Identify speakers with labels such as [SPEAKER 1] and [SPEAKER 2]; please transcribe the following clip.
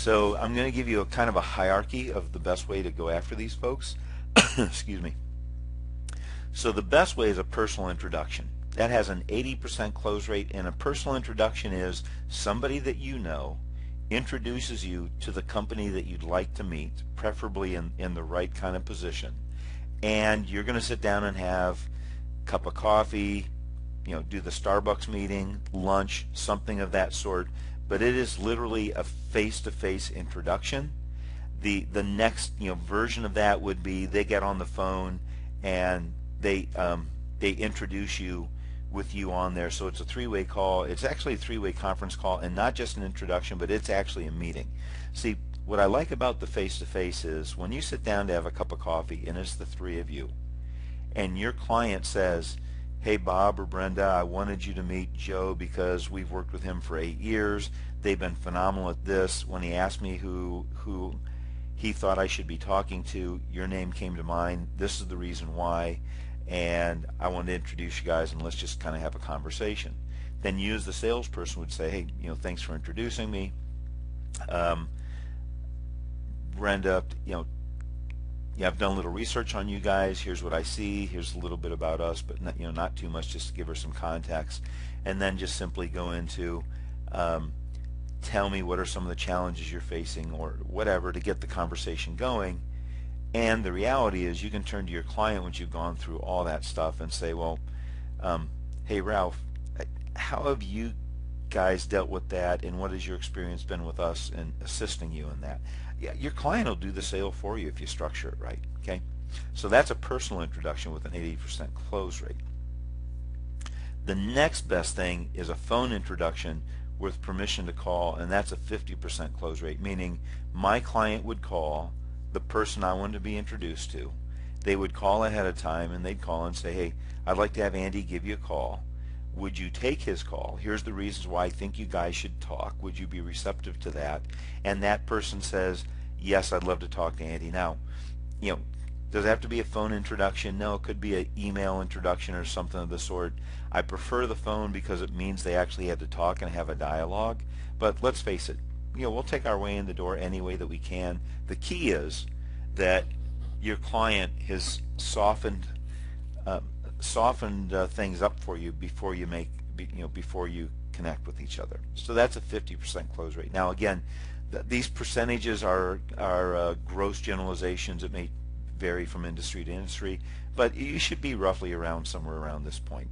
[SPEAKER 1] So I'm going to give you a kind of a hierarchy of the best way to go after these folks. Excuse me. So the best way is a personal introduction. That has an 80% close rate, and a personal introduction is somebody that you know introduces you to the company that you'd like to meet, preferably in the right kind of position. And you're going to sit down and have a cup of coffee, do the Starbucks meeting, lunch, something of that sort. But it is literally a face-to-face introduction. The next version of that would be they get on the phone and they introduce you with you on there. So it's a three-way call. It's actually a three-way conference call, and not just an introduction, but it's actually a meeting. See, what I like about the face-to-face is when you sit down to have a cup of coffee and it's the three of you, and your client says, hey Bob or Brenda, I wanted you to meet Joe because we've worked with him for 8 years. They've been phenomenal at this. When he asked me who he thought I should be talking to, your name came to mind. This is the reason why, and I wanted to introduce you guys, and let's just kind of have a conversation. Then you as the salesperson would say, hey, thanks for introducing me. Brenda, I've done a little research on you guys. Here's what I see. Here's a little bit about us, but not too much, just to give her some context. And then just simply go into tell me what are some of the challenges you're facing or whatever to get the conversation going. And the reality is you can turn to your client once you've gone through all that stuff and say, well, hey Ralph, how have you guys dealt with that, and what has your experience been with us in assisting you in that? Yeah, your client will do the sale for you if you structure it right. Okay, so that's a personal introduction with an 80% close rate. The next best thing is a phone introduction with permission to call, and that's a 50% close rate, meaning my client would call the person I wanted to be introduced to. They would call ahead of time, and they'd call and say, hey, I'd like to have Andy give you a call. Would you take his call? Here's the reasons why I think you guys should talk. Would you be receptive to that? And that person says, yes, I'd love to talk to Andy. Now, does it have to be a phone introduction? No, it could be an email introduction or something of the sort. I prefer the phone because it means they actually had to talk and have a dialogue. But let's face it, we'll take our way in the door any way that we can. The key is that your client has softened things up for you before you before you connect with each other. So that's a 50% close rate. Now again, these percentages are gross generalizations. It may vary from industry to industry, but you should be roughly around somewhere around this point.